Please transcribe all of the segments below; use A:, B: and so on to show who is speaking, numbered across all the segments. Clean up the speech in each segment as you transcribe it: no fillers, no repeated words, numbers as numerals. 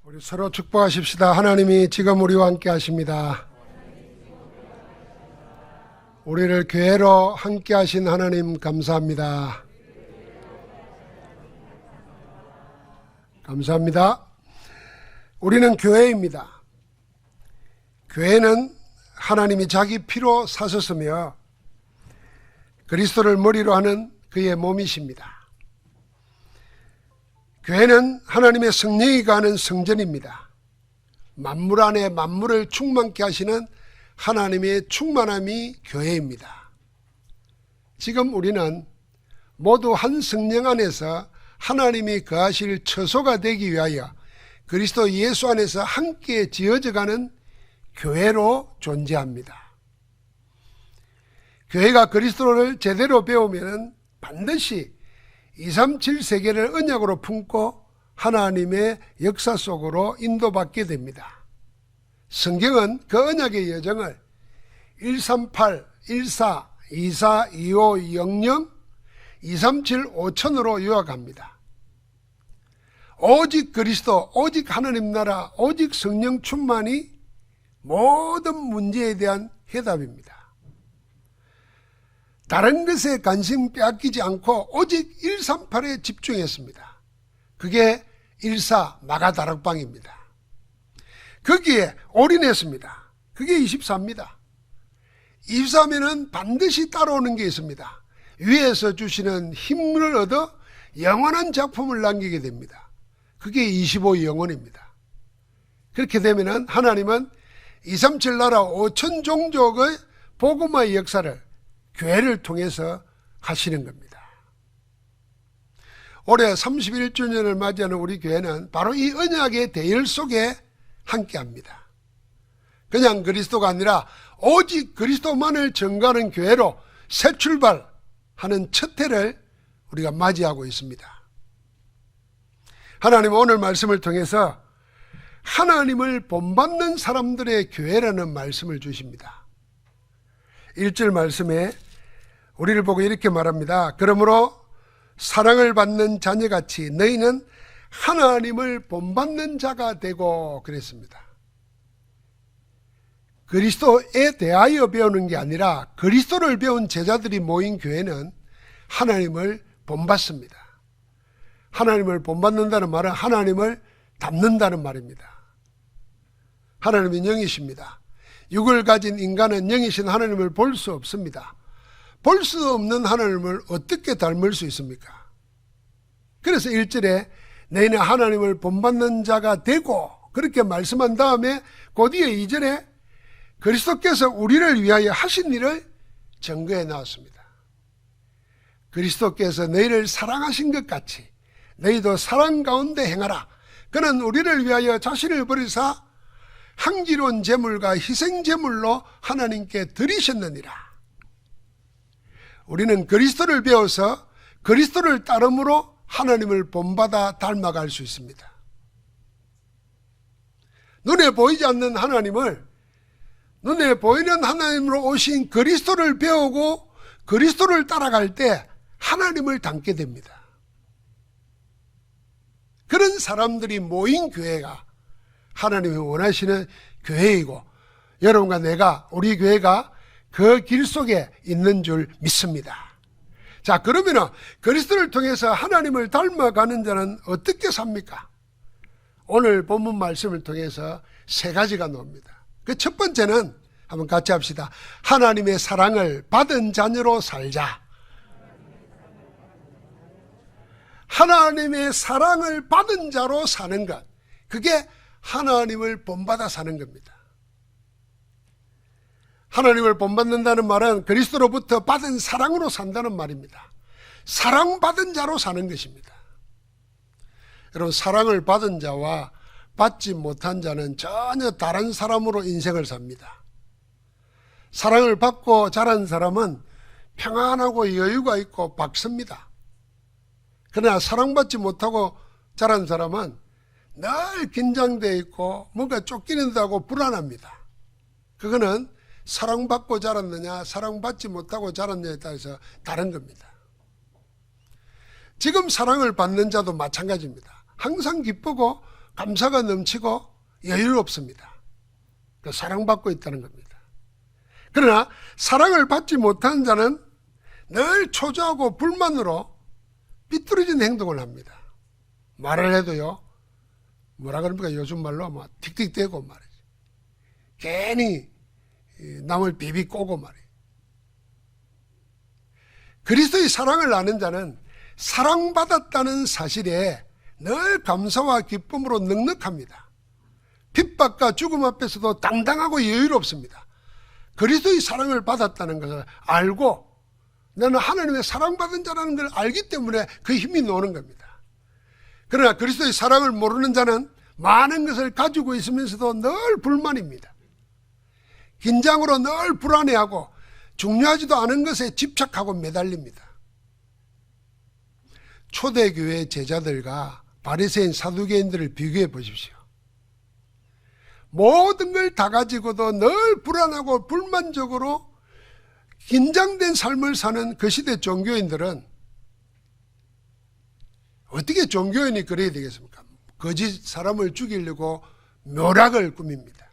A: 우리 서로 축복하십시다. 하나님이 지금 우리와 함께 하십니다. 우리를 교회로 함께 하신 하나님 감사합니다. 감사합니다. 우리는 교회입니다. 교회는 하나님이 자기 피로 사셨으며 그리스도를 머리로 하는 그의 몸이십니다. 교회는 하나님의 성령이 가는 성전입니다. 만물 안에 만물을 충만케 하시는 하나님의 충만함이 교회입니다. 지금 우리는 모두 한 성령 안에서 하나님이 거하실 처소가 되기 위하여 그리스도 예수 안에서 함께 지어져가는 교회로 존재합니다. 교회가 그리스도를 제대로 배우면 반드시 237 세계를 언약으로 품고 하나님의 역사 속으로 인도받게 됩니다. 성경은 그 언약의 여정을 138, 14, 24, 25, 00, 237, 5000으로 요약합니다. 오직 그리스도, 오직 하나님 나라, 오직 성령 충만이 모든 문제에 대한 해답입니다. 다른 것에 관심 빼앗기지 않고 오직 138에 집중했습니다. 그게 14 마가다락방입니다. 거기에 올인했습니다. 그게 24입니다. 23에는 반드시 따라오는 게 있습니다. 위에서 주시는 힘을 얻어 영원한 작품을 남기게 됩니다. 그게 25 영혼입니다. 그렇게 되면 하나님은 237 나라 5000 종족의 복음화의 역사를 교회를 통해서 하시는 겁니다. 올해 31주년을 맞이하는 우리 교회는 바로 이 언약의 대열 속에 함께합니다. 그냥 그리스도가 아니라 오직 그리스도만을 전가하는 교회로 새 출발하는 첫 해를 우리가 맞이하고 있습니다. 하나님은 오늘 말씀을 통해서 하나님을 본받는 사람들의 교회라는 말씀을 주십니다. 1절 말씀에 우리를 보고 이렇게 말합니다. 그러므로 사랑을 받는 자녀같이 너희는 하나님을 본받는 자가 되고 그랬습니다. 그리스도에 대하여 배우는 게 아니라 그리스도를 배운 제자들이 모인 교회는 하나님을 본받습니다. 하나님을 본받는다는 말은 하나님을 닮는다는 말입니다. 하나님은 영이십니다. 육을 가진 인간은 영이신 하나님을 볼 수 없습니다. 볼 수 없는 하나님을 어떻게 닮을 수 있습니까? 그래서 1절에 너희는 하나님을 본받는 자가 되고 그렇게 말씀한 다음에 그 뒤에 2절에 그리스도께서 우리를 위하여 하신 일을 증거해 나왔습니다. 그리스도께서 너희를 사랑하신 것 같이 너희도 사랑 가운데 행하라. 그는 우리를 위하여 자신을 버리사 향기로운 제물과 희생 제물로 하나님께 드리셨느니라. 우리는 그리스도를 배워서 그리스도를 따름으로 하나님을 본받아 닮아갈 수 있습니다. 눈에 보이지 않는 하나님을 눈에 보이는 하나님으로 오신 그리스도를 배우고 그리스도를 따라갈 때 하나님을 닮게 됩니다. 그런 사람들이 모인 교회가 하나님이 원하시는 교회이고 여러분과 내가 우리 교회가 그 길 속에 있는 줄 믿습니다. 자, 그러면 그리스도를 통해서 하나님을 닮아가는 자는 어떻게 삽니까? 오늘 본문 말씀을 통해서 세 가지가 나옵니다. 그 첫 번째는 한번 같이 합시다. 하나님의 사랑을 받은 자녀로 살자. 하나님의 사랑을 받은 자로 사는 것, 그게 하나님을 본받아 사는 겁니다. 하나님을 본받는다는 말은 그리스도로부터 받은 사랑으로 산다는 말입니다. 사랑받은 자로 사는 것입니다. 여러분, 사랑을 받은 자와 받지 못한 자는 전혀 다른 사람으로 인생을 삽니다. 사랑을 받고 자란 사람은 평안하고 여유가 있고 밝습니다. 그러나 사랑받지 못하고 자란 사람은 늘 긴장되어 있고 뭔가 쫓기는다고 불안합니다. 그거는 사랑받고 자랐느냐 사랑받지 못하고 자랐느냐에 따라서 다른 겁니다. 지금 사랑을 받는 자도 마찬가지입니다. 항상 기쁘고 감사가 넘치고 여유롭습니다. 그 사랑받고 있다는 겁니다. 그러나 사랑을 받지 못하는 자는 늘 초조하고 불만으로 삐뚤어진 행동을 합니다. 말을 해도요, 뭐라 그럽니까? 요즘 말로 막 틱틱대고 말이지. 괜히 남을 비비 꼬고 말이에요. 그리스도의 사랑을 아는 자는 사랑받았다는 사실에 늘 감사와 기쁨으로 넉넉합니다. 핍박과 죽음 앞에서도 당당하고 여유롭습니다. 그리스도의 사랑을 받았다는 것을 알고 나는 하나님의 사랑받은 자라는 걸 알기 때문에 그 힘이 나오는 겁니다. 그러나 그리스도의 사랑을 모르는 자는 많은 것을 가지고 있으면서도 늘 불만입니다. 긴장으로 늘 불안해하고 중요하지도 않은 것에 집착하고 매달립니다. 초대교회 제자들과 바리새인 사두개인들을 비교해 보십시오. 모든 걸 다 가지고도 늘 불안하고 불만족으로 긴장된 삶을 사는 그 시대 종교인들은 어떻게 종교인이 그래야 되겠습니까? 거짓 사람을 죽이려고 묘락을 꾸밉니다.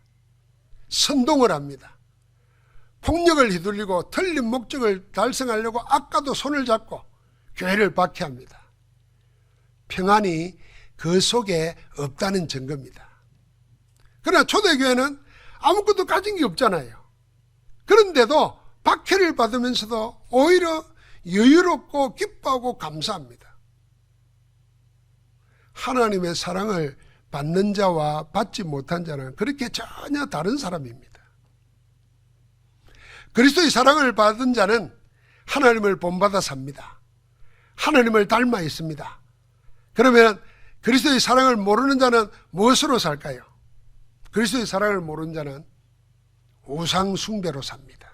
A: 선동을 합니다. 폭력을 휘둘리고 틀린 목적을 달성하려고 아까도 손을 잡고 교회를 박해합니다. 평안이 그 속에 없다는 증거입니다. 그러나 초대교회는 아무것도 가진 게 없잖아요. 그런데도 박해를 받으면서도 오히려 여유롭고 기뻐하고 감사합니다. 하나님의 사랑을 받는 자와 받지 못한 자는 그렇게 전혀 다른 사람입니다. 그리스도의 사랑을 받은 자는 하나님을 본받아 삽니다. 하나님을 닮아 있습니다. 그러면 그리스도의 사랑을 모르는 자는 무엇으로 살까요? 그리스도의 사랑을 모르는 자는 우상 숭배로 삽니다.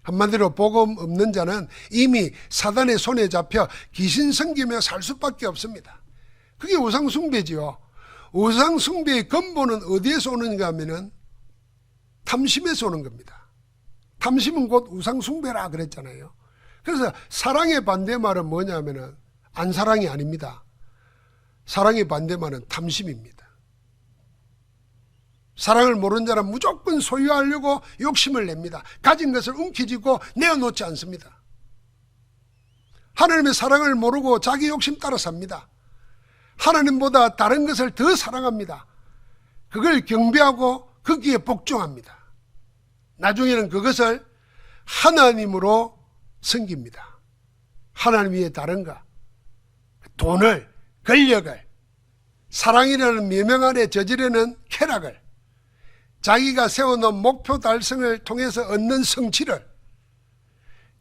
A: 한마디로 복음 없는 자는 이미 사단의 손에 잡혀 귀신 섬기며 살 수밖에 없습니다. 그게 우상 숭배지요. 우상 숭배의 근본은 어디에서 오는가 하면은 탐심에서 오는 겁니다. 탐심은 곧 우상 숭배라 그랬잖아요. 그래서 사랑의 반대말은 뭐냐면은 안사랑이 아닙니다. 사랑의 반대말은 탐심입니다. 사랑을 모르는 자는 무조건 소유하려고 욕심을 냅니다. 가진 것을 움켜쥐고 내어놓지 않습니다. 하나님의 사랑을 모르고 자기 욕심 따라 삽니다. 하나님보다 다른 것을 더 사랑합니다. 그걸 경배하고 거기에 복종합니다. 나중에는 그것을 하나님으로 섬깁니다. 하나님 위에 다른 것, 돈을, 권력을, 사랑이라는 매명 아래 저지르는 쾌락을, 자기가 세워놓은 목표 달성을 통해서 얻는 성취를,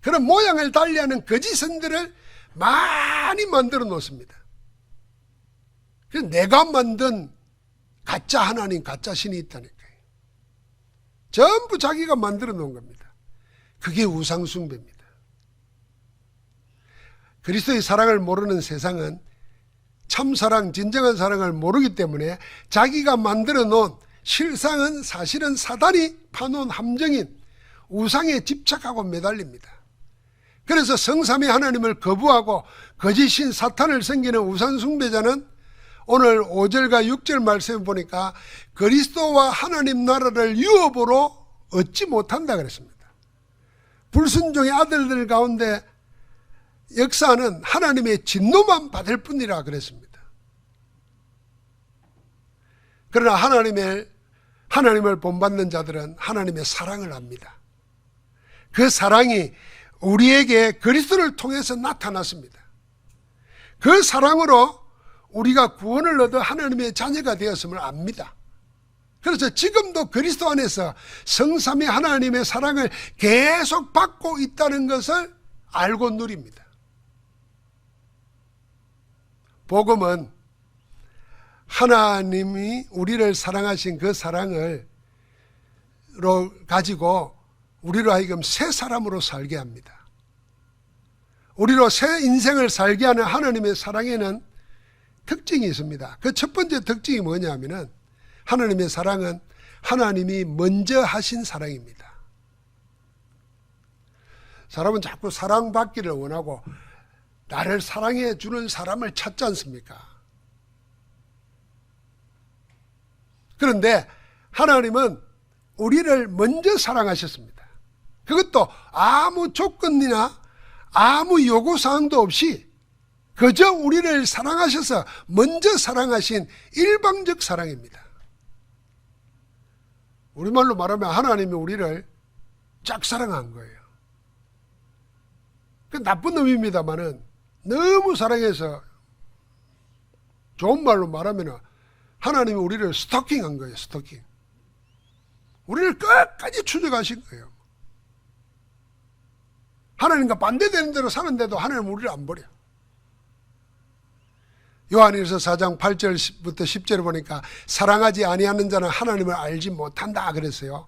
A: 그런 모양을 달리하는 거짓선들을 많이 만들어 놓습니다. 그래서 내가 만든 가짜 하나님, 가짜 신이 있다니까요. 전부 자기가 만들어 놓은 겁니다. 그게 우상숭배입니다. 그리스도의 사랑을 모르는 세상은 참사랑, 진정한 사랑을 모르기 때문에 자기가 만들어 놓은 실상은 사실은 사단이 파놓은 함정인 우상에 집착하고 매달립니다. 그래서 성삼위 하나님을 거부하고 거짓신 사탄을 섬기는 우상 숭배자는 오늘 5절과 6절 말씀을 보니까 그리스도와 하나님 나라를 유업으로 얻지 못한다 그랬습니다. 불순종의 아들들 가운데 역사는 하나님의 진노만 받을 뿐이라 그랬습니다. 그러나 하나님을 본받는 자들은 하나님의 사랑을 압니다. 그 사랑이 우리에게 그리스도를 통해서 나타났습니다. 그 사랑으로 우리가 구원을 얻어 하나님의 자녀가 되었음을 압니다. 그래서 지금도 그리스도 안에서 성삼위 하나님의 사랑을 계속 받고 있다는 것을 알고 누립니다. 복음은 하나님이 우리를 사랑하신 그 사랑을 가지고 우리로 하여금 새 사람으로 살게 합니다. 우리로 새 인생을 살게 하는 하나님의 사랑에는 특징이 있습니다. 그 첫 번째 특징이 뭐냐면은 하나님의 사랑은 하나님이 먼저 하신 사랑입니다. 사람은 자꾸 사랑받기를 원하고 나를 사랑해 주는 사람을 찾지 않습니까? 그런데 하나님은 우리를 먼저 사랑하셨습니다. 그것도 아무 조건이나 아무 요구사항도 없이 그저 우리를 사랑하셔서 먼저 사랑하신 일방적 사랑입니다. 우리말로 말하면 하나님이 우리를 짝사랑한 거예요. 그 나쁜 의미입니다만은 너무 사랑해서 좋은 말로 말하면 하나님이 우리를 스토킹한 거예요. 스토킹. 우리를 끝까지 추적하신 거예요. 하나님과 반대되는 대로 사는데도 하나님은 우리를 안 버려. 요한일서 4장 8절부터 10절을 보니까 사랑하지 아니하는 자는 하나님을 알지 못한다 그랬어요.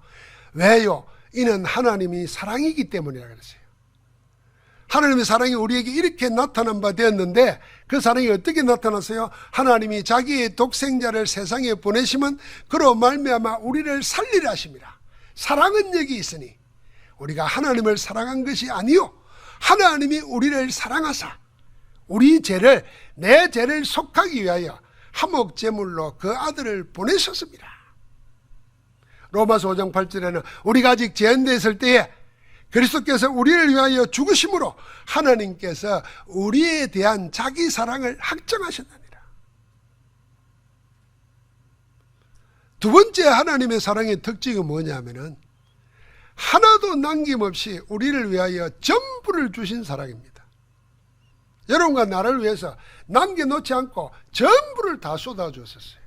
A: 왜요? 이는 하나님이 사랑이기 때문이라 그랬어요. 하나님의 사랑이 우리에게 이렇게 나타난 바 되었는데 그 사랑이 어떻게 나타났어요? 하나님이 자기의 독생자를 세상에 보내시면 그로 말미암아 우리를 살리라 하심이라. 사랑은 여기 있으니 우리가 하나님을 사랑한 것이 아니요 하나님이 우리를 사랑하사 우리 죄를 내 죄를 속하기 위하여 화목제물로 그 아들을 보내셨습니다. 로마서 5장 8절에는 우리가 아직 죄인되어 있을 때에 그리스도께서 우리를 위하여 죽으심으로 하나님께서 우리에 대한 자기 사랑을 확정하셨느니라. 두 번째 하나님의 사랑의 특징은 뭐냐면은 하나도 남김없이 우리를 위하여 전부를 주신 사랑입니다. 여러분과 나를 위해서 남겨놓지 않고 전부를 다 쏟아주었어요.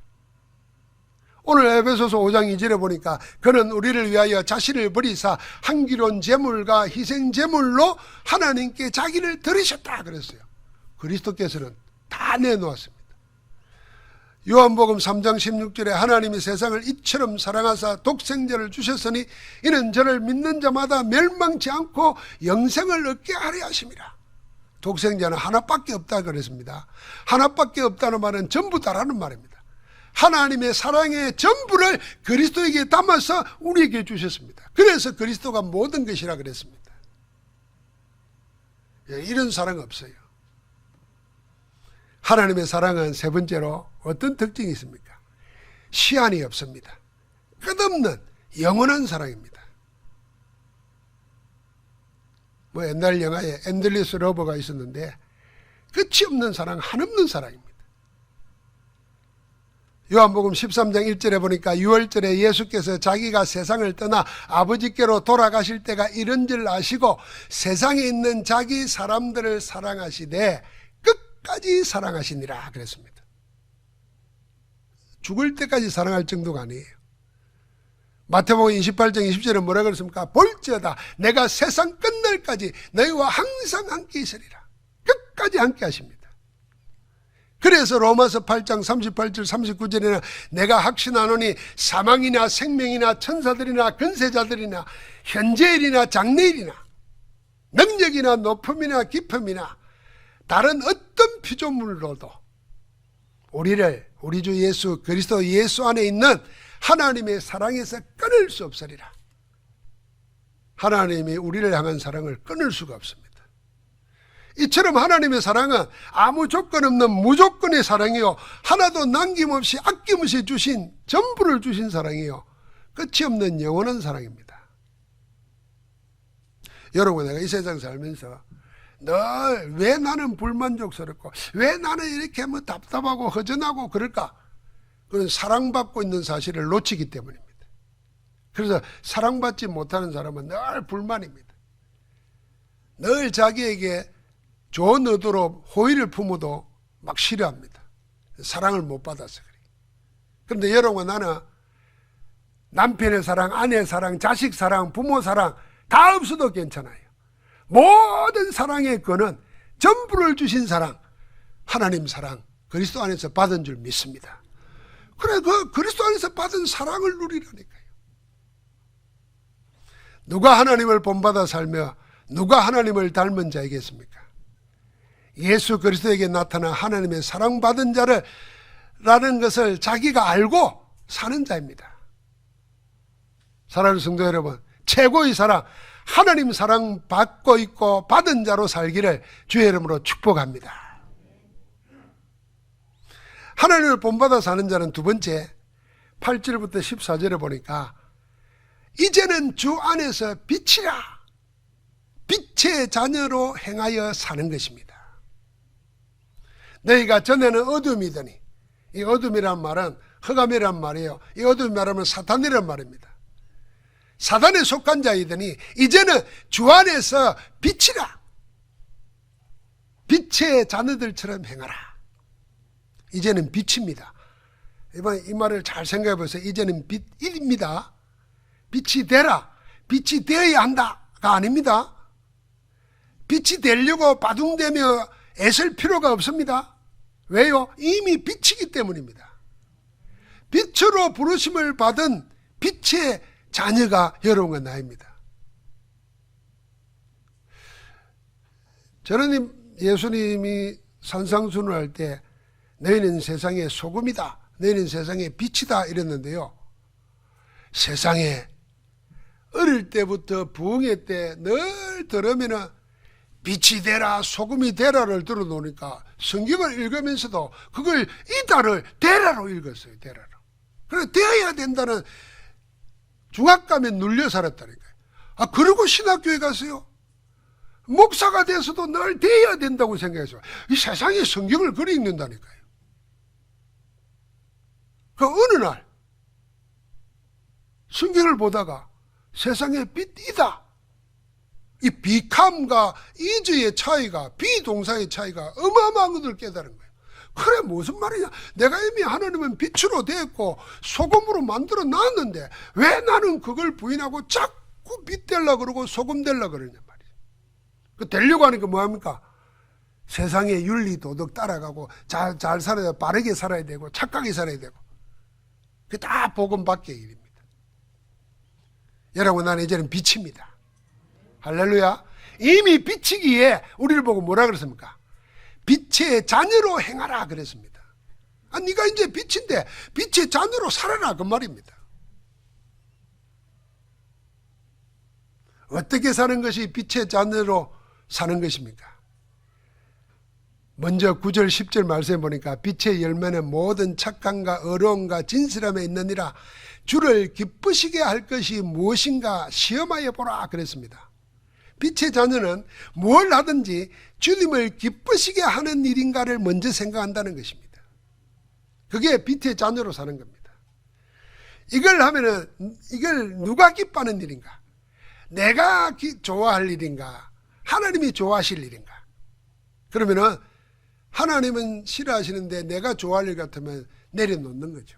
A: 오늘 에베소서 5장 2절에 보니까 그는 우리를 위하여 자신을 버리사 한기로운 제물과 희생 제물로 하나님께 자기를 드리셨다 그랬어요. 그리스도께서는 다 내놓았습니다. 요한복음 3장 16절에 하나님이 세상을 이처럼 사랑하사 독생자를 주셨으니 이는 저를 믿는 자마다 멸망치 않고 영생을 얻게 하려 하심이라. 독생자는 하나밖에 없다 그랬습니다. 하나밖에 없다는 말은 전부다라는 말입니다. 하나님의 사랑의 전부를 그리스도에게 담아서 우리에게 주셨습니다. 그래서 그리스도가 모든 것이라 그랬습니다. 이런 사랑 없어요. 하나님의 사랑은 세 번째로 어떤 특징이 있습니까? 시한이 없습니다. 끝없는 영원한 사랑입니다. 옛날 영화에 엔들리스 러버가 있었는데 끝이 없는 사랑, 한없는 사랑입니다. 요한복음 13장 1절에 보니까 6월절에 예수께서 자기가 세상을 떠나 아버지께로 돌아가실 때가 이런 줄 아시고 세상에 있는 자기 사람들을 사랑하시되 끝까지 사랑하시니라 그랬습니다. 죽을 때까지 사랑할 정도가 아니에요. 마태복음 28장 20절에 뭐라 그랬습니까? 볼지어다 내가 세상 끝날까지 너희와 항상 함께 있으리라. 끝까지 함께 하십니다. 그래서 로마서 8장 38절 39절에는 내가 확신하노니 사망이나 생명이나 천사들이나 근세자들이나 현재일이나 장래일이나 능력이나 높음이나 깊음이나 다른 어떤 피조물로도 우리를 우리 주 예수 그리스도 예수 안에 있는 하나님의 사랑에서 끊을 수 없으리라. 하나님이 우리를 향한 사랑을 끊을 수가 없습니다. 이처럼 하나님의 사랑은 아무 조건 없는 무조건의 사랑이요 하나도 남김없이 아낌없이 주신 전부를 주신 사랑이요 끝이 없는 영원한 사랑입니다. 여러분, 내가 이 세상 살면서 늘 왜 나는 불만족스럽고 왜 나는 이렇게 답답하고 허전하고 그럴까? 그건 사랑받고 있는 사실을 놓치기 때문입니다. 그래서 사랑받지 못하는 사람은 늘 불만입니다. 늘 자기에게 좋은 의도로 호의를 품어도 막 싫어합니다. 사랑을 못 받아서 그래요. 그런데 여러분과 나는 남편의 사랑, 아내의 사랑, 자식 사랑, 부모 사랑 다 없어도 괜찮아요. 모든 사랑의 근원, 전부를 주신 사랑, 하나님 사랑, 그리스도 안에서 받은 줄 믿습니다. 그래, 그 그리스도 안에서 받은 사랑을 누리라니까요. 누가 하나님을 본받아 살며 누가 하나님을 닮은 자이겠습니까? 예수 그리스도에게 나타난 하나님의 사랑받은 자를 라는 것을 자기가 알고 사는 자입니다. 사랑하는 성도 여러분, 최고의 사랑, 하나님 사랑 받고 있고 받은 자로 살기를 주의 이름으로 축복합니다. 하나님을 본받아 사는 자는 두 번째, 8절부터 14절에 보니까 이제는 주 안에서 빛이라 빛의 자녀로 행하여 사는 것입니다. 너희가 전에는 어둠이더니, 이 어둠이란 말은 흑암이란 말이에요. 이 어둠이 말하면 사탄이란 말입니다. 사단에 속한 자이더니 이제는 주 안에서 빛이라 빛의 자녀들처럼 행하라. 이제는 빛입니다. 이번 이 말을 잘 생각해 보세요. 이제는 빛입니다. 빛이 되라, 빛이 되어야 한다가 아닙니다. 빛이 되려고 바둥대며 애쓸 필요가 없습니다. 왜요? 이미 빛이기 때문입니다. 빛으로 부르심을 받은 빛의 자녀가 여러분과 나입니다. 저는 예수님이 산상순을 할 때 너희는 세상의 소금이다, 너희는 세상의 빛이다 이랬는데요, 세상에 어릴 때부터 부흥회 때 늘 들으면은 빛이 되라 소금이 되라를 들어놓으니까 성경을 읽으면서도 그걸 이다를 되라로 읽었어요. 되라로. 그래 되어야 된다는 중압감에 눌려 살았다니까요. 그러고 신학교에 갔어요. 목사가 돼서도 늘 되어야 된다고 생각해서 이 세상에 성경을 그리 읽는다니까요. 그 어느 날 성경을 보다가 세상의 빛이다, 이 비캄과 이즈의 차이가, 비동사의 차이가 어마어마한 것을 깨달은 거예요. 그래 무슨 말이냐, 내가 이미 하나님은 빛으로 되었고 소금으로 만들어 놨는데 왜 나는 그걸 부인하고 자꾸 빛 되려고 그러고 소금 되려고 그러냐 말이에요. 그 되려고 하니까 뭐합니까? 세상의 윤리 도덕 따라가고 잘 살아야 되고 바르게 살아야 되고 착하게 살아야 되고, 그게 다 복음 밖의 일입니다. 여러분, 나는 이제는 빛입니다. 할렐루야. 이미 빛이기에 우리를 보고 뭐라 그랬습니까? 빛의 자녀로 행하라 그랬습니다. 네가 이제 빛인데 빛의 자녀로 살아라 그 말입니다. 어떻게 사는 것이 빛의 자녀로 사는 것입니까? 먼저 9절 10절 말씀해 보니까 빛의 열매는 모든 착함과 어려움과 진실함에 있느니라. 주를 기쁘시게 할 것이 무엇인가 시험하여 보라 그랬습니다. 빛의 자녀는 뭘 하든지 주님을 기쁘시게 하는 일인가를 먼저 생각한다는 것입니다. 그게 빛의 자녀로 사는 겁니다. 이걸 하면은 이걸 누가 기뻐하는 일인가? 내가 좋아할 일인가? 하나님이 좋아하실 일인가? 그러면은 하나님은 싫어하시는데 내가 좋아할 일 같으면 내려놓는 거죠.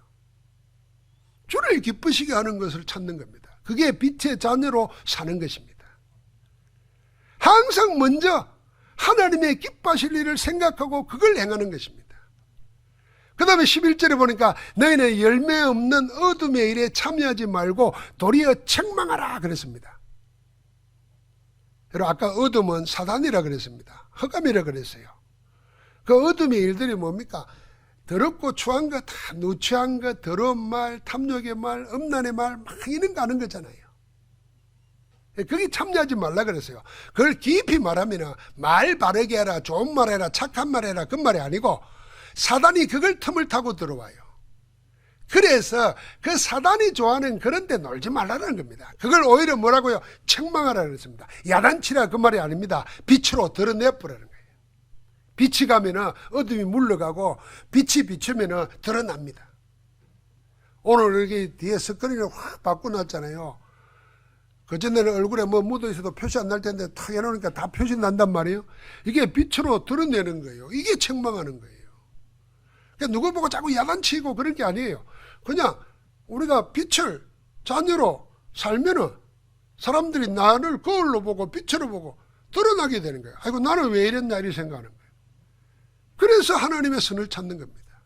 A: 주를 기쁘시게 하는 것을 찾는 겁니다. 그게 빛의 자녀로 사는 것입니다. 항상 먼저 하나님의 기뻐하실 일을 생각하고 그걸 행하는 것입니다. 그 다음에 11절에 보니까 너희는 열매 없는 어둠의 일에 참여하지 말고 도리어 책망하라 그랬습니다. 여러분, 아까 어둠은 사단이라 그랬습니다. 흑암이라 그랬어요. 그 어둠의 일들이 뭡니까? 더럽고 추한 거, 다 누추한 거, 더러운 말, 탐욕의 말, 음란의 말, 막 이런 거 하는 거잖아요. 거기 참여하지 말라 그랬어요. 그걸 깊이 말하면 말 바르게 해라, 좋은 말 해라, 착한 말 해라, 그 말이 아니고 사단이 그걸 틈을 타고 들어와요. 그래서 그 사단이 좋아하는 그런 데 놀지 말라는 겁니다. 그걸 오히려 뭐라고요? 책망하라 그랬습니다. 야단치라 그 말이 아닙니다. 빛으로 드러내버리는 거예요. 빛이 가면은 어둠이 물러가고 빛이 비추면은 드러납니다. 오늘 여기 뒤에 스크린을 확 바꿔놨잖아요. 그전에는 얼굴에 뭐 묻어 있어도 표시 안 날 텐데 탁 해놓으니까 다 표시 난단 말이에요. 이게 빛으로 드러내는 거예요. 이게 책망하는 거예요. 그러니까 누구 보고 자꾸 야단치고 그런 게 아니에요. 그냥 우리가 빛을 자녀로 살면은 사람들이 나를 거울로 보고 빛으로 보고 드러나게 되는 거예요. 아이고 나는 왜 이랬나 이렇게 생각하는 거예요. 그래서 하나님의 선을 찾는 겁니다.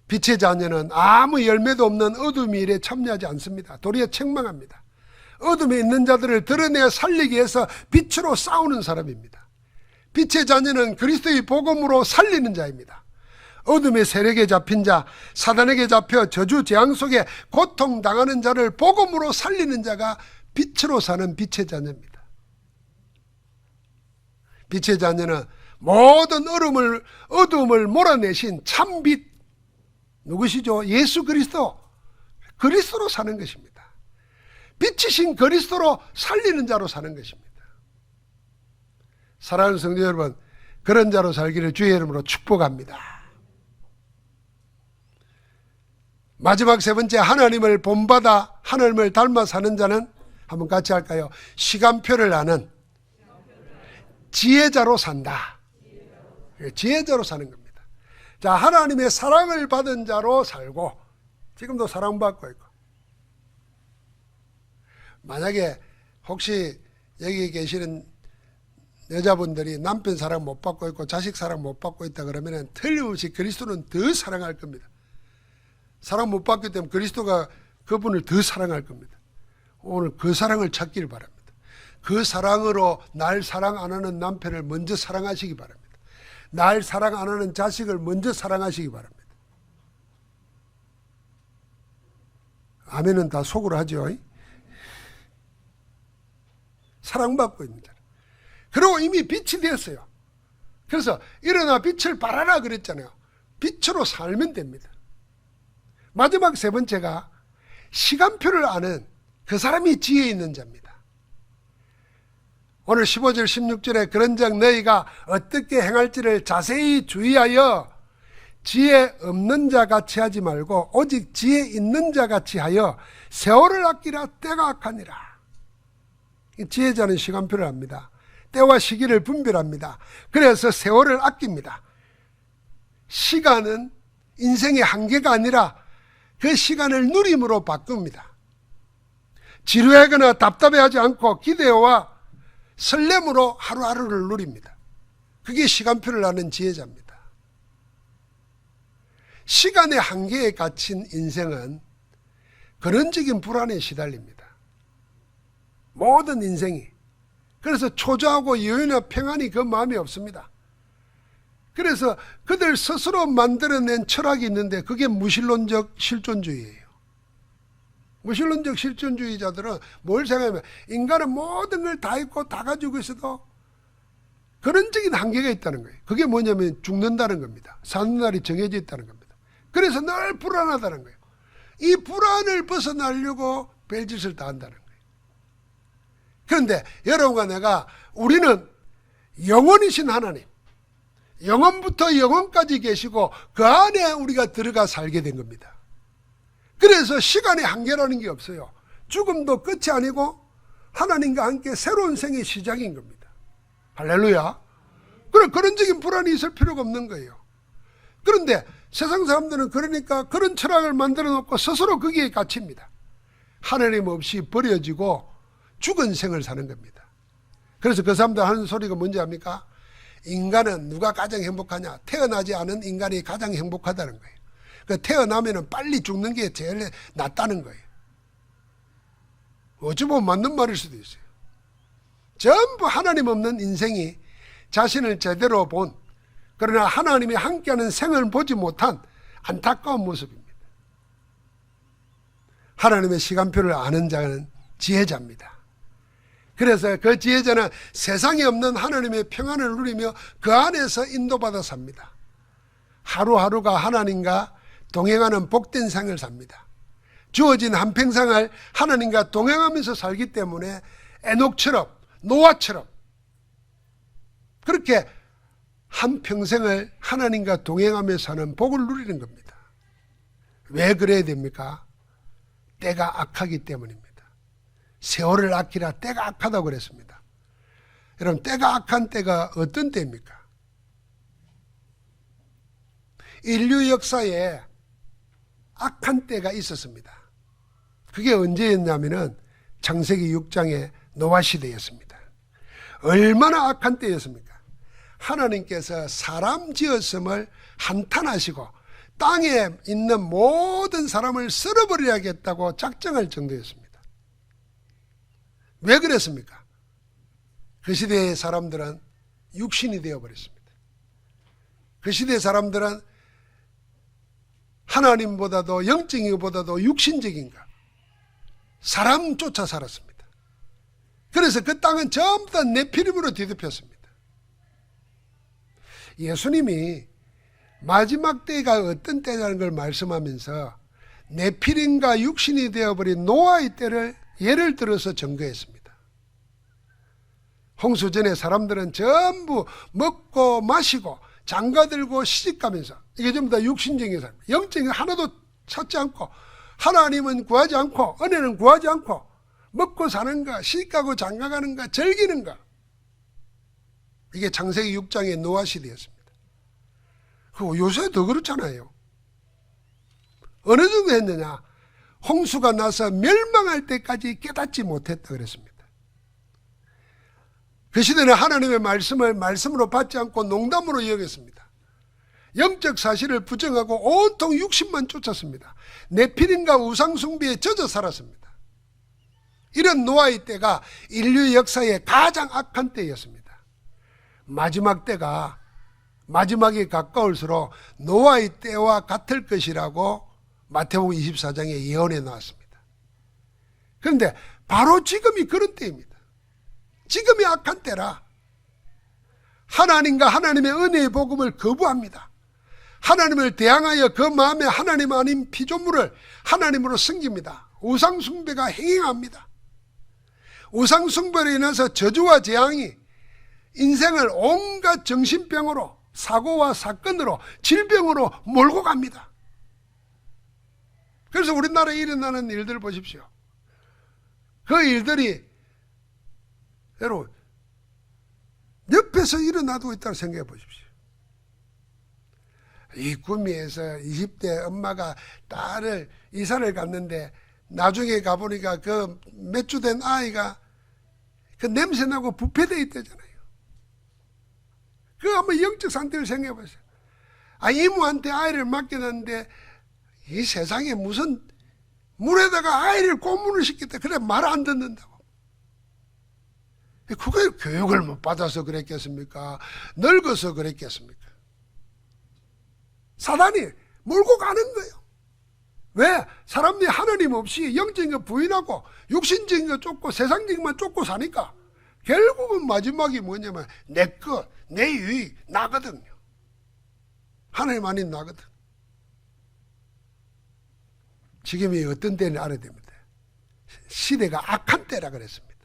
A: 빛의 자녀는 아무 열매도 없는 어둠의 일에 참여하지 않습니다. 도리어 책망합니다. 어둠에 있는 자들을 드러내어 살리기 위해서 빛으로 싸우는 사람입니다. 빛의 자녀는 그리스도의 복음으로 살리는 자입니다. 어둠의 세력에 잡힌 자, 사단에게 잡혀 저주 재앙 속에 고통당하는 자를 복음으로 살리는 자가 빛으로 사는 빛의 자녀입니다. 빛의 자녀는 모든 어둠을 몰아내신 참빛 누구시죠? 예수 그리스도, 그리스도로 사는 것입니다. 빛이신 그리스도로 살리는 자로 사는 것입니다. 사랑하는 성도 여러분, 그런 자로 살기를 주의 이름으로 축복합니다. 마지막 세 번째, 하나님을 본받아 하나님을 닮아 사는 자는 한번 같이 할까요? 시간표를 아는 지혜자로 산다. 지혜자로 사는 겁니다. 자, 하나님의 사랑을 받은 자로 살고, 지금도 사랑받고 있고, 만약에 혹시 여기 계시는 여자분들이 남편 사랑 못 받고 있고 자식 사랑 못 받고 있다 그러면 틀림없이 그리스도는 더 사랑할 겁니다. 사랑 못 받기 때문에 그리스도가 그분을 더 사랑할 겁니다. 오늘 그 사랑을 찾기를 바랍니다. 그 사랑으로 날 사랑 안 하는 남편을 먼저 사랑하시기 바랍니다. 날 사랑 안 하는 자식을 먼저 사랑하시기 바랍니다. 아멘은 다 속으로 하죠. 사랑받고 있는 자. 그리고 이미 빛이 되었어요. 그래서 일어나 빛을 발하라 그랬잖아요. 빛으로 살면 됩니다. 마지막 세 번째가 시간표를 아는 그 사람이 지혜 있는 자입니다. 오늘 15절 16절에 그런즉 너희가 어떻게 행할지를 자세히 주의하여 지혜 없는 자 같이 하지 말고 오직 지혜 있는 자 같이 하여 세월을 아끼라. 때가 악하니라. 지혜자는 시간표를 압니다. 때와 시기를 분별합니다. 그래서 세월을 아낍니다. 시간은 인생의 한계가 아니라 그 시간을 누림으로 바꿉니다. 지루하거나 답답해하지 않고 기대와 설렘으로 하루하루를 누립니다. 그게 시간표를 아는 지혜자입니다. 시간의 한계에 갇힌 인생은 근원적인 불안에 시달립니다. 모든 인생이. 그래서 초조하고 여유나 평안이 그 마음이 없습니다. 그래서 그들 스스로 만들어낸 철학이 있는데 그게 무신론적 실존주의예요. 무신론적 실존주의자들은 뭘 생각하면 인간은 모든 걸 다 있고 다 가지고 있어도 근원적인 한계가 있다는 거예요. 그게 뭐냐면 죽는다는 겁니다. 사는 날이 정해져 있다는 겁니다. 그래서 늘 불안하다는 거예요. 이 불안을 벗어나려고 별짓을 다 한다는 거예요. 그런데 여러분과 내가, 우리는 영원이신 하나님, 영원부터 영원까지 계시고 그 안에 우리가 들어가 살게 된 겁니다. 그래서 시간의 한계라는 게 없어요. 죽음도 끝이 아니고 하나님과 함께 새로운 생의 시작인 겁니다. 할렐루야. 그럼 그런적인 불안이 있을 필요가 없는 거예요. 그런데 세상 사람들은 그러니까 그런 철학을 만들어 놓고 스스로 거기에 갇힙니다. 하나님 없이 버려지고 죽은 생을 사는 겁니다. 그래서 그 사람들 하는 소리가 뭔지 압니까? 인간은 누가 가장 행복하냐? 태어나지 않은 인간이 가장 행복하다는 거예요. 태어나면 빨리 죽는 게 제일 낫다는 거예요. 어찌 보면 맞는 말일 수도 있어요. 전부 하나님 없는 인생이 자신을 제대로 본, 그러나 하나님이 함께하는 생을 보지 못한 안타까운 모습입니다. 하나님의 시간표를 아는 자는 지혜자입니다. 그래서 그 지혜자는 세상에 없는 하나님의 평안을 누리며 그 안에서 인도받아 삽니다. 하루하루가 하나님과 동행하는 복된 생을 삽니다. 주어진 한평생을 하나님과 동행하면서 살기 때문에 에녹처럼, 노아처럼 그렇게 한평생을 하나님과 동행하며 사는 복을 누리는 겁니다. 왜 그래야 됩니까? 때가 악하기 때문입니다. 세월을 아끼라. 때가 악하다고 그랬습니다. 여러분, 때가 악한 때가 어떤 때입니까? 인류 역사에 악한 때가 있었습니다. 그게 언제였냐면은 창세기 6장의 노아 시대였습니다. 얼마나 악한 때였습니까? 하나님께서 사람 지었음을 한탄하시고 땅에 있는 모든 사람을 쓸어버려야겠다고 작정할 정도였습니다. 왜 그랬습니까? 그 시대의 사람들은 육신이 되어버렸습니다. 그 시대의 사람들은 하나님보다도 영적인 것보다도 육신적인 것, 사람 쫓아 살았습니다. 그래서 그 땅은 전부 다 네피림으로 뒤덮였습니다. 예수님이 마지막 때가 어떤 때라는 걸 말씀하면서 네피림과 육신이 되어버린 노아의 때를 예를 들어서 증거했습니다. 홍수 전에 사람들은 전부 먹고 마시고 장가들고 시집가면서 이게 전부 다 육신적인 삶, 영적인 하나도 찾지 않고 하나님은 구하지 않고 은혜는 구하지 않고 먹고 사는가 시집가고 장가가는가 즐기는가, 이게 창세기 6장의 노아 시대였습니다. 그리고 요새 더 그렇잖아요. 어느 정도 했느냐, 홍수가 나서 멸망할 때까지 깨닫지 못했다 그랬습니다. 그 시대는 하나님의 말씀을 말씀으로 받지 않고 농담으로 여겼습니다. 영적 사실을 부정하고 온통 육신만 쫓았습니다. 네피림과 우상숭배에 젖어 살았습니다. 이런 노아의 때가 인류 역사의 가장 악한 때였습니다. 마지막 때가 마지막에 가까울수록 노아의 때와 같을 것이라고 마태복음 24장에 예언해 나왔습니다. 그런데 바로 지금이 그런 때입니다. 지금이 악한 때라 하나님과 하나님의 은혜의 복음을 거부합니다. 하나님을 대항하여 그 마음에 하나님 아닌 피조물을 하나님으로 섬깁니다. 우상숭배가 행행합니다. 우상숭배로 인해서 저주와 재앙이 인생을 온갖 정신병으로, 사고와 사건으로, 질병으로 몰고 갑니다. 그래서 우리나라에 일어나는 일들 보십시오. 그 일들이 여러분 옆에서 일어나고 있다고 생각해 보십시오. 이 구미에서 20대 엄마가 딸을 이사를 갔는데 나중에 가보니까 그 몇 주 된 아이가 그 냄새나고 부패되어 있다잖아요. 그 한번 영적 상태를 생각해 보세요. 이모한테 아이를 맡겨놨는데 이 세상에 무슨 물에다가 아이를 고문을 시켰다. 그래 말 안 듣는다고. 그게 교육을 못 받아서 그랬겠습니까? 늙어서 그랬겠습니까? 사단이 몰고 가는 거예요. 왜? 사람들이 하나님 없이 영적인 거 부인하고 육신적인 거 쫓고 세상적인 것만 쫓고 사니까 결국은 마지막이 뭐냐면 내 것, 내 유익, 나거든요. 하나님 아닌 나거든. 지금이 어떤 때는 알아야 됩니다. 시대가 악한 때라 그랬습니다.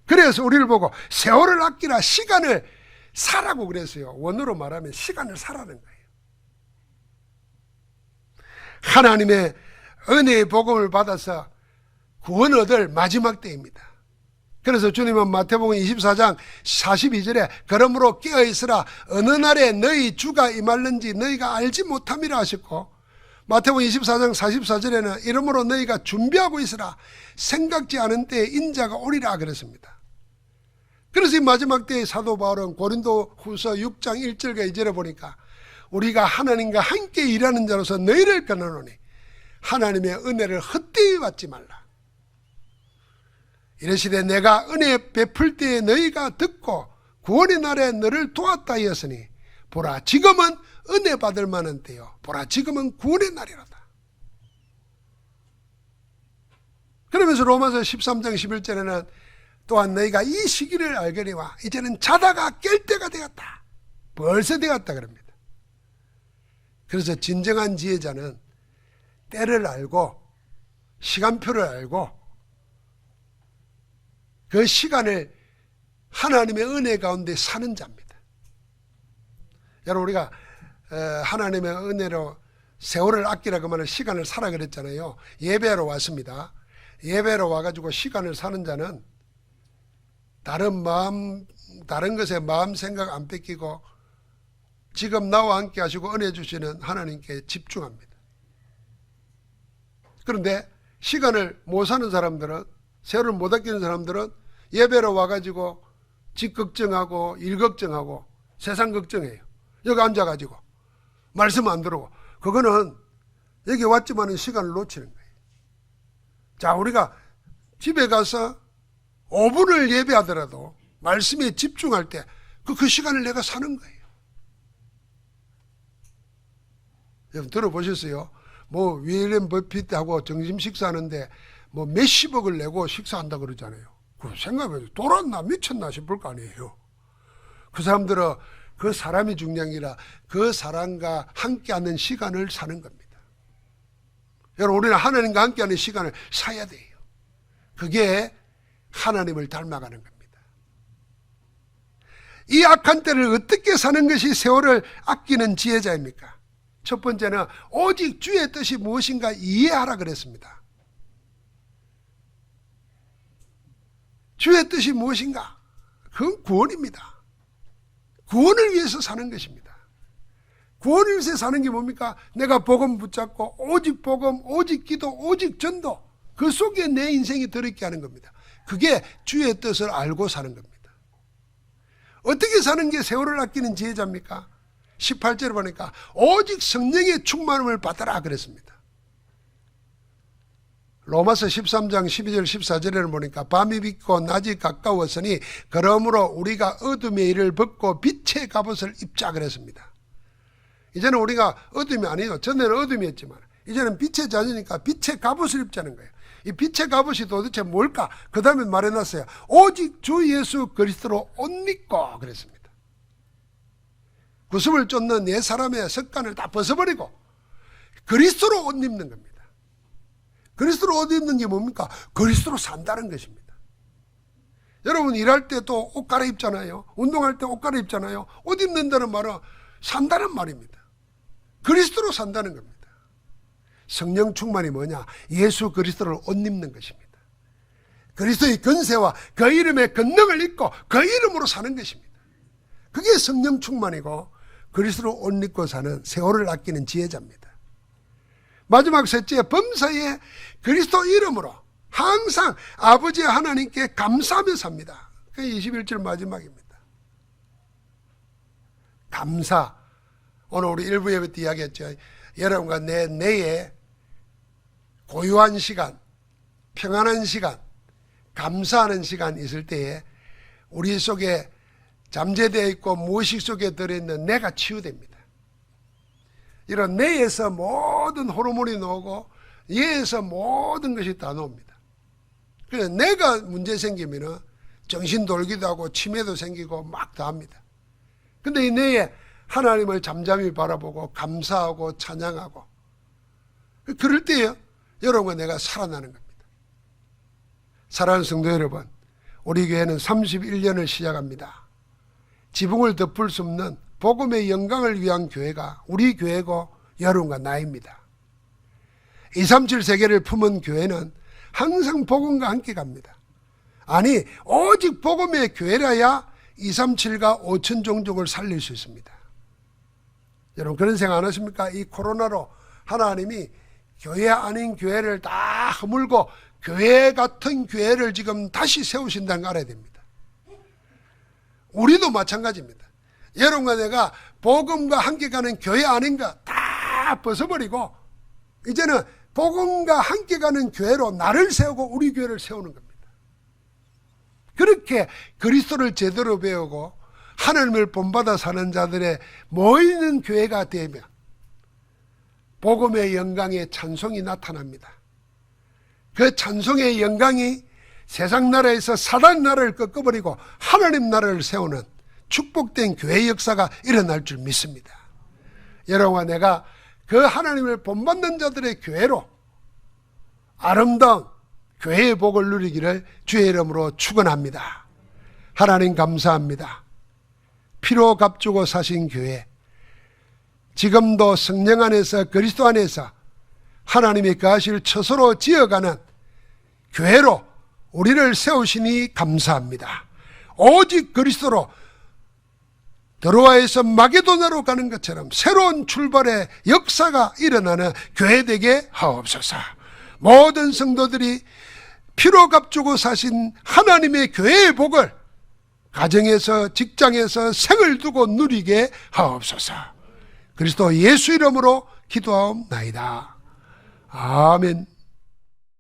A: 그래서 우리를 보고 세월을 아끼라, 시간을 사라고 그랬어요. 원어로 말하면 시간을 사라는 거예요. 하나님의 은혜의 복음을 받아서 구원 얻을 마지막 때입니다. 그래서 주님은 마태복음 24장 42절에 그러므로 깨어있으라, 어느 날에 너희 주가 임할는지 너희가 알지 못함이라 하셨고, 마태복음 24장 44절에는 이러므로 너희가 준비하고 있으라, 생각지 않은 때에 인자가 오리라 그랬습니다. 그래서 이 마지막 때의 사도 바울은 고린도 후서 6장 1절과 2절에 보니까 우리가 하나님과 함께 일하는 자로서 너희를 권하노니 하나님의 은혜를 헛되이 받지 말라. 이르시되 내가 은혜 베풀 때에 너희가 듣고 구원의 날에 너를 도왔다 하였으니 보라 지금은 은혜 받을 만한 때요, 보라 지금은 구원의 날이로다. 그러면서 로마서 13장 11절에는 또한 너희가 이 시기를 알거니와 이제는 자다가 깰 때가 되었다, 벌써 되었다 그럽니다. 그래서 진정한 지혜자는 때를 알고 시간표를 알고 그 시간을 하나님의 은혜 가운데 사는 자입니다. 여러분 우리가 하나님의 은혜로 세월을 아끼라고 말하는 시간을 사라 그랬잖아요. 예배하러 왔습니다. 예배하러 와가지고 시간을 사는 자는 다른 것에 마음 생각 안 뺏기고 지금 나와 함께 하시고 은혜 주시는 하나님께 집중합니다. 그런데 시간을 못 사는 사람들은, 세월을 못 아끼는 사람들은 예배로 와가지고 집 걱정하고 일 걱정하고 세상 걱정해요. 여기 앉아가지고 말씀 안 들어오고, 그거는 여기 왔지만은 시간을 놓치는 거예요. 자, 우리가 집에 가서 5분을 예배하더라도 말씀에 집중할 때 그 시간을 내가 사는 거예요. 여러분 들어보셨어요? 뭐 위렌 버핏하고 점심 식사하는데 뭐 몇십억을 내고 식사한다 그러잖아요. 그 생각해보세요. 돌았나 미쳤나 싶을 거 아니에요. 그 사람들은 그 사람이 중요한 게 아니라 그 사람과 함께하는 시간을 사는 겁니다. 여러분, 우리는 하나님과 함께하는 시간을 사야 돼요. 그게 하나님을 닮아가는 겁니다. 이 악한 때를 어떻게 사는 것이 세월을 아끼는 지혜자입니까? 첫 번째는 오직 주의 뜻이 무엇인가 이해하라 그랬습니다. 주의 뜻이 무엇인가? 그건 구원입니다. 구원을 위해서 사는 것입니다. 구원을 위해서 사는 게 뭡니까? 내가 복음 붙잡고 오직 복음, 오직 기도, 오직 전도, 그 속에 내 인생이 들어있게 하는 겁니다. 그게 주의 뜻을 알고 사는 겁니다. 어떻게 사는 게 세월을 아끼는 지혜자입니까? 18절에 보니까 오직 성령의 충만함을 받아라 그랬습니다. 로마서 13장 12절 14절에는 보니까 밤이 빛고 낮이 가까웠으니 그러므로 우리가 어둠의 일을 벗고 빛의 갑옷을 입자 그랬습니다. 이제는 우리가 어둠이 아니에요. 전에는 어둠이었지만 이제는 빛의 자녀니까 빛의 갑옷을 입자는 거예요. 이 빛의 갑옷이 도대체 뭘까? 그 다음에 말해놨어요. 오직 주 예수 그리스도로 옷 입고 그랬습니다. 구습을 쫓는 옛 사람의 습관을 다 벗어버리고 그리스도로 옷 입는 겁니다. 그리스도로 옷 입는 게 뭡니까? 그리스도로 산다는 것입니다. 여러분 일할 때 또 옷 갈아입잖아요. 운동할 때 옷 갈아입잖아요. 옷 입는다는 말은 산다는 말입니다. 그리스도로 산다는 겁니다. 성령 충만이 뭐냐? 예수 그리스도를 옷 입는 것입니다. 그리스도의 권세와 그 이름의 권능을 입고 그 이름으로 사는 것입니다. 그게 성령 충만이고 그리스도로 옷 입고 사는 세월을 아끼는 지혜자입니다. 마지막 셋째, 범사에 그리스도 이름으로 항상 아버지 하나님께 감사하며 삽니다. 그게 21절 마지막입니다. 감사. 오늘 우리 1부 예배 때 이야기했죠. 여러분과 내 내에 고요한 시간, 평안한 시간, 감사하는 시간 있을 때에 우리 속에 잠재되어 있고 무의식 속에 들어있는 내가 치유됩니다. 이런 뇌에서 모든 호르몬이 나오고 뇌에서 모든 것이 다 나옵니다. 그래서 내가 문제 생기면 정신 돌기도 하고 치매도 생기고 막 다 합니다. 근데 이 뇌에 하나님을 잠잠히 바라보고 감사하고 찬양하고 그럴 때요 여러분과 내가 살아나는 겁니다. 사랑하는 성도 여러분, 우리 교회는 31년을 시작합니다. 지붕을 덮을 수 없는 복음의 영광을 위한 교회가 우리 교회고 여러분과 나입니다. 237 세계를 품은 교회는 항상 복음과 함께 갑니다. 아니 오직 복음의 교회라야 237과 5천 종족을 살릴 수 있습니다. 여러분 그런 생각 안 하십니까? 이 코로나로 하나님이 교회 아닌 교회를 다 허물고 교회 같은 교회를 지금 다시 세우신다는 거 알아야 됩니다. 우리도 마찬가지입니다. 여러분과 내가 복음과 함께 가는 교회 아닌 거 다 벗어버리고 이제는 복음과 함께 가는 교회로 나를 세우고 우리 교회를 세우는 겁니다. 그렇게 그리스도를 제대로 배우고 하나님을 본받아 사는 자들의 모이는 교회가 되면 복음의 영광의 찬송이 나타납니다. 그 찬송의 영광이 세상 나라에서 사단 나라를 꺾어버리고 하나님 나라를 세우는 축복된 교회 역사가 일어날 줄 믿습니다. 여러분과 내가 그 하나님을 본받는 자들의 교회로 아름다운 교회의 복을 누리기를 주의 이름으로 축원합니다. 하나님 감사합니다. 피로 값주고 사신 교회, 지금도 성령 안에서 그리스도 안에서 하나님의 거하실 처소로 지어가는 교회로 우리를 세우시니 감사합니다. 오직 그리스도로 드로아에서 마게도나로 가는 것처럼 새로운 출발의 역사가 일어나는 교회 되게 하옵소서. 모든 성도들이 피로 값주고 사신 하나님의 교회의 복을 가정에서 직장에서 생을 두고 누리게 하옵소서. 그리스도 예수 이름으로 기도하옵나이다. 아멘.